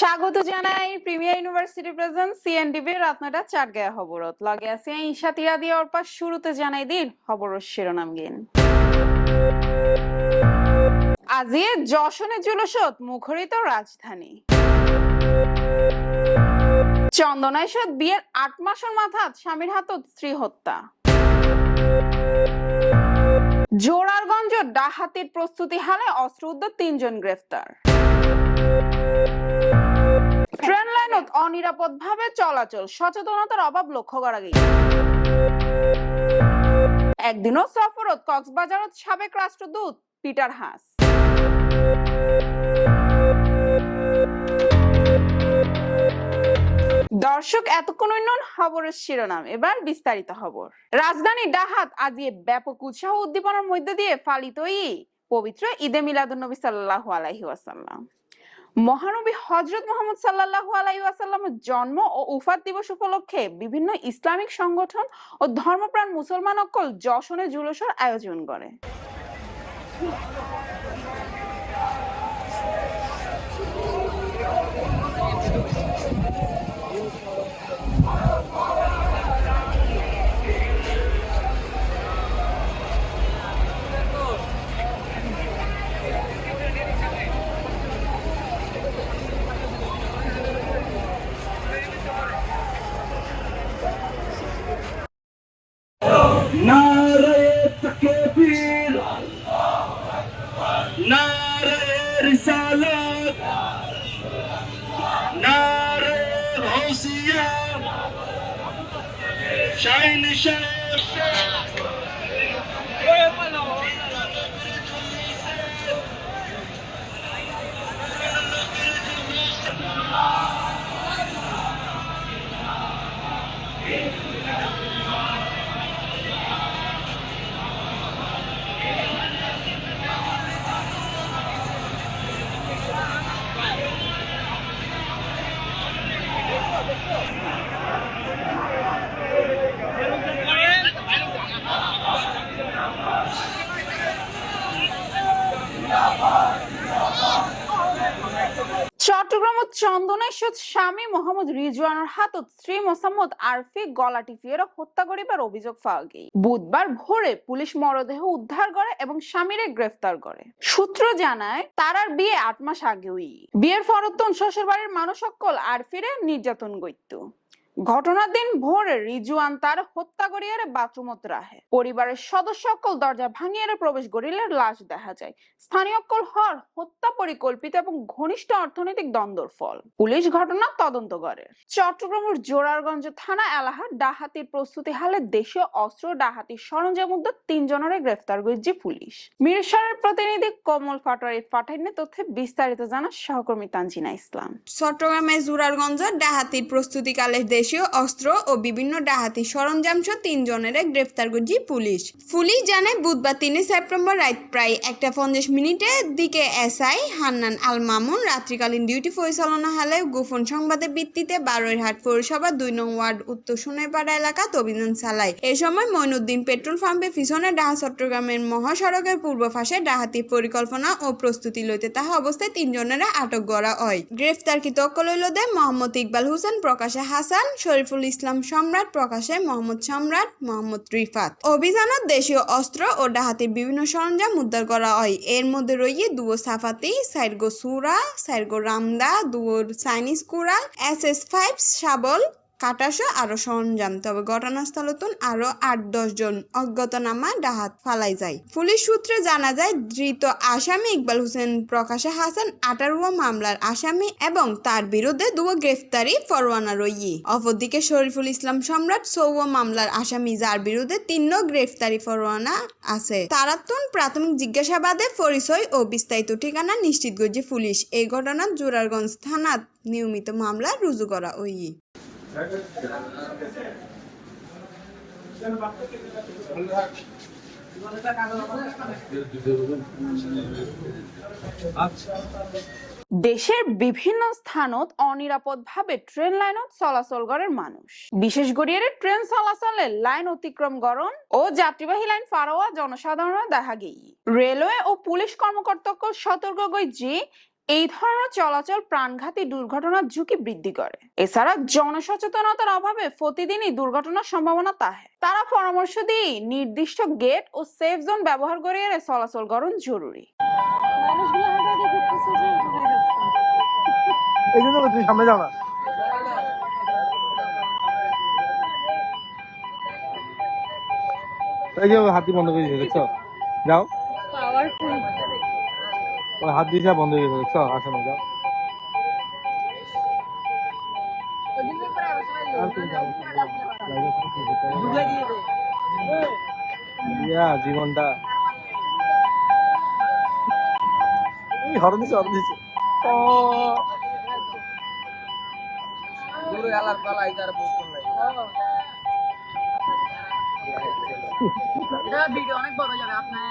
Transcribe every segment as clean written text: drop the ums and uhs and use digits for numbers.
স্বাগত জানাই premier university present সিএনডিবি রাতনাটা চাটগায়া খবরত লগে আছে ইশাতিয়া দিয়ে অর্পা শুরুতে জানাই দিন খবরের শিরোনাম গিন আজি যশনে জুলুসত মুখরিত রাজধানী চন্দনাইশত বিয়ের ৮ মাসের মাথাত স্বামীর হাতত স্ত্রী হত্যা জোরারগঞ্জ ডাহাতির প্রস্তুতি হালে অস্ত্র উদ্ধার ৩ জন গ্রেফতার ট্রেন লাইনত অনিরাপদভাবে চলাচল সচেতনতার অভাব লক্ষ্য করা গেছে একদিনও সফরত কক্সবাজারত সাবেক রাষ্ট্রদূত পিটার হাস দর্শক এতক্ষণ উন্নয়ন খবরের শিরোনাম এবার বিস্তারিত খবর রাজধানী ডাহাত আজি ব্যাপক উৎসাহ উদ্দীপনার মধ্য দিয়ে পালিত পবিত্র ঈদে মিলাদুন্নবী সাল্লাল্লাহু আলাইহি ওয়াসাল্লাম মহানবী হযরত মুহাম্মদ সাল্লাল্লাহু আলাইহি ওয়াসাল্লামের জন্ম ও উফাত দিবস উপলক্ষে বিভিন্ন ইসলামিক সংগঠন ও ধর্মপ্রাণ মুসলমান অকল যশনে জুলুসের আয়োজন করে नारे तकबीर नारे रिसालत नारे गौसिया शाइन চট্টগ্রাম চন্দনাইশত স্বামী মোহাম্মদ রিজওয়ানের হাতত স্ত্রী মোসাম্মদ আরফি গলা টিপিয়ে হত্যা করিবার অভিযোগ পাওয়া গেছে বুধবার ভোরে পুলিশ মরদেহ উদ্ধার করে এবং স্বামীরে গ্রেফতার করে সূত্র জানায় তারার বিয়ে ৮ মাস আগেই বিয়ের ফরতন শ্বশুর বাড়ির মানুষ সকল আরফিরে নির্যাতন করত ঘটনার দিন ভোরে রিজওয়ান তার হত্যা করিয়ারে বাথরুমত রাখে পরিবারের সদস্য সকল দরজা ভাঙিয়ারে প্রবেশ করিলে লাশ দেখা যায় স্থানীয় সকল হর হত্যা পরিকল্পিত এবং ঘনিষ্ঠ অর্থনৈতিক দ্বন্দ্বর ফল পুলিশ ঘটনা তদন্ত করে চট্টগ্রামের জোরারগঞ্জ থানা এলাকা ডাহাতির প্রস্তুতি হালে দেশীয় অস্ত্র ডাহাতির সরঞ্জাম উদ্ধার ৩ জনের গ্রেফতার করেছে পুলিশ মিরসরের প্রতিনিধি কমল পাটোয়ারি পাঠাইনে তথ্যে বিস্তারিত জানা সহকর্মী তানজিনা ইসলাম চট্টগ্রামের জোরারগঞ্জ ডাহাতির প্রস্তুতিকালে দেশীয় অস্ত্র ও বিভিন্ন ডাহাতি সরঞ্জাম সহ ৩ জনের গ্রেফতার করেছে পুলিশ জানায় বুধবার ৩ সেপ্টেম্বর রাত প্রায় ১:৫০ দিকে এসআই হান্নান আল মামুন রাত্রিকালীন ডিউটি পরিচালনা হালে গোপন সংবাদের ভিত্তিতে বারৈরহাট পৌরসভা ২ নং ওয়ার্ড উত্তর সোনাইপাড়া এলাকাত অভিযান চালায় এ সময় মইনুদ্দিন পেট্রোল পাম্পের পিছনে ডাহা চট্টগ্রামের মহাসড়কের পূর্ব পাশে ডাহাতি পরিকল্পনা ও প্রস্তুতি লইতে তাহা অবস্থায় ৩ জনের আটক করা হয় গ্রেফতারকৃত অকলইলদে মোহাম্মদ ইকবাল হোসেন প্রকাশে হাসান শরীফুল ইসলাম সম্রাট প্রকাশে মোহাম্মদ সম্রাট মোহাম্মদ রিফাত অভিযানত দেশীয় অস্ত্র ও ডাহাতির বিভিন্ন সরঞ্জাম উদ্ধার করা হয় এর মধ্যে রয়েছে দুয়ো সাফাতি সাইরগো সুরা সাইরগো রামদা দুয়ো চাইনিজ কুড়াল SS5 শাবল কাটাসহ আরো সরঞ্জাম তবে ঘটনাস্থলতন আরো ৮-১০ জন অজ্ঞাতনামা ডাহাত ফালাই যায় পুলিশ সূত্রে জানা যায় ধৃত আসামি ইকবাল হোসেন প্রকাশে হাসান ১৮ মামলার আসামি এবং তার বিরুদ্ধে ২ গ্রেফতারি পরোয়ানা রয়েছে অপরদিকে শরীফুল ইসলাম সম্রাট ১৪ মামলার আসামি যার বিরুদ্ধে ৩ গ্রেফতারি পরোয়ানা আছে তারাতন প্রাথমিক জিজ্ঞাসাবাদে পরিচয় ও বিস্তারিত ঠিকানা নিশ্চিত করেছে পুলিশ এই ঘটনার জোরারগঞ্জ থানাত নিয়মিত মামলা রুজু করা হয়েছে দেশের বিভিন্ন স্থানত অনিরাপদভাবে ট্রেন লাইনত চলাচল করেন মানুষ বিশেষ করিয়ে ট্রেন চলাচলে লাইন অতিক্রম করণ ও যাত্রীবাহী লাইন পার হওয়া জনসাধারণের দেখা গেই রেলওয়ে ও পুলিশ কর্মকর্তাকে সতর্ক করে যে এই ধরনের চলাচল প্রাণঘাতী দুর্ঘটনার ঝুঁকি বৃদ্ধি করে। এছাড়া জনসচেতনতার অভাবে প্রতিদিনই দুর্ঘটনার সম্ভাবনা তাহে। তারা পরামর্শ দিয়ে নির্দিষ্ট গেট ও সেফ জোন ব্যবহার করে চলাচল করুন জরুরি। এই জন্য তুমি সামনে যাও না। এই যে হাত দিয়ে বন্ধ করে দিয়েছে, দেখছো? যাও, ওই হাত দিয়ে বন্ধ হয়ে গেছে, দেখছো? আসো না, যাও। জীবনটা হরণ দিচ্ছে, হরণ দিচ্ছে। ভিডিও অনেক বড় যাবে আপনার।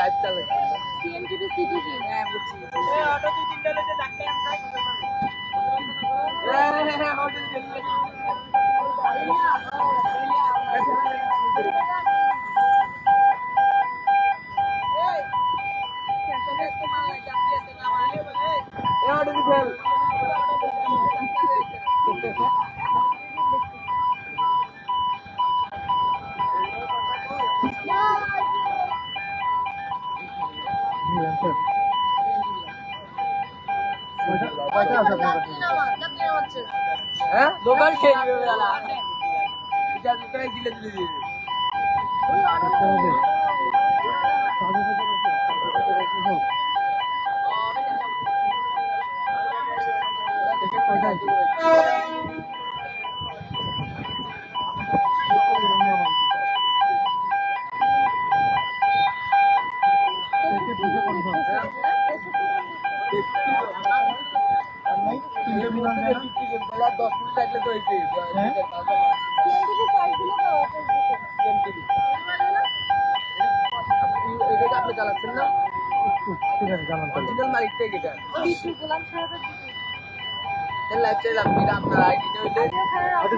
লাইভ চালে সিএমটিভি সিটিভি। হ্যাঁ বুঝছি। এই অটো দুই তিনটা লইতে ডাকতে আমরা। হ্যাঁ অটো দিলে। হ্যাঁ দোকান খেয়ে দিবে দাদা। এটা দোকানে দিলে দিবে।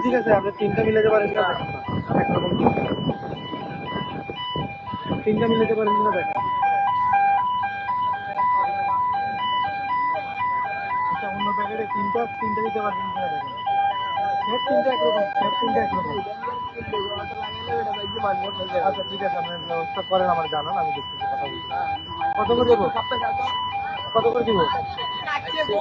ঠিক আছে, আপনি তিনটা মিলাতে পারেন কিনা একরকম, তিনটা মিলাতে পারেন কিনা দেখেন। আচ্ছা, অন্য প্যাকেটে তিনটা দিতে পারবেন কিনা দেখেন। সব তিনটা একরকম, সব তিনটা একরকম। আচ্ছা ঠিক আছে, আপনার ব্যবস্থা করেন, আমার জানান, আমি দেখতেছি, কথা বলছি। কত করে দেবো, কত করে দিব? ঠিক আছে,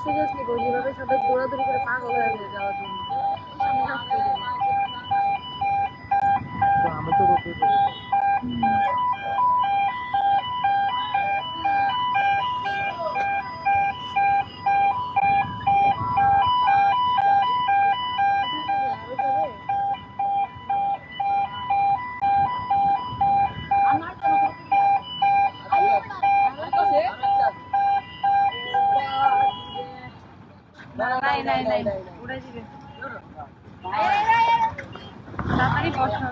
সিরিয়াসলি বলি যেভাবে সবাই দৌড়াদৌড়ি করে পাগল হয়ে যাওয়ার জন্য আমি রাখতে দিই না। তো আমি তো রোপে করেছি। আরো যাবে? আমার তো নাই উড়ে দিবে তাড়াতাড়ি বসো।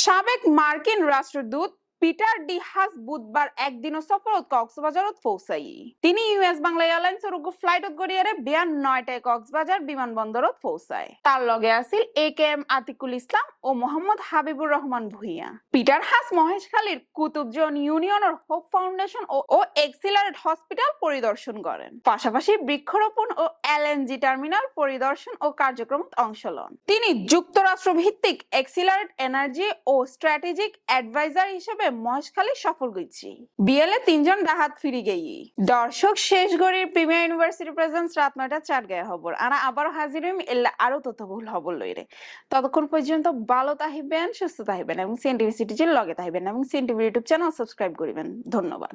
সাবেক মার্কিন রাষ্ট্রদূত পিটার ডি হাস বুধবার একদিনের সফরত কক্সবাজারত পৌঁছাই। তিনি ইউএস বাংলা এয়ারলাইন্সের ফ্লাইটত গড়িয়ারে বিয়ান 9টায় কক্সবাজার বিমানবন্দরত পৌঁছায়। তার লগে আছিল AKM আতিকুল ইসলাম ও মোহাম্মদ হাবিবুর রহমান ভুইয়া। পিটার হাস মহেশখালীর কুতুবজন ইউনিয়নের হোপ ফাউন্ডেশন ও এক্সিলারেট হসপিটাল পরিদর্শন করেন। পাশাপাশি বৃক্ষরোপণ ও LNG টার্মিনাল পরিদর্শন ও কার্যক্রমত অংশ লন। তিনি যুক্তরাষ্ট্র ভিত্তিক এক্সিলারেট এনার্জি ও স্ট্র্যাটেজিক অ্যাডভাইজার হিসেবে মহেশখালী সফর করছি। বিএলএ 3 জন ডাহাত ফিরে গেই। দর্শক শেষ গড়ির প্রিমিয়ার ইউনিভার্সিটি প্রেজেন্স রাত 9টা 4 গায়ে খবর আনা আবারও হাজির হইম এলে আরো তথ্যবহুল খবর লইরে। ততক্ষণ পর্যন্ত ভালো তাহিবেন, সুস্থ তাহিবেন এবং সিএনটিভি সিটিজির লগে তাহিবেন এবং সিএনটিভি ইউটিউব চ্যানেল সাবস্ক্রাইব করিবেন। ধন্যবাদ।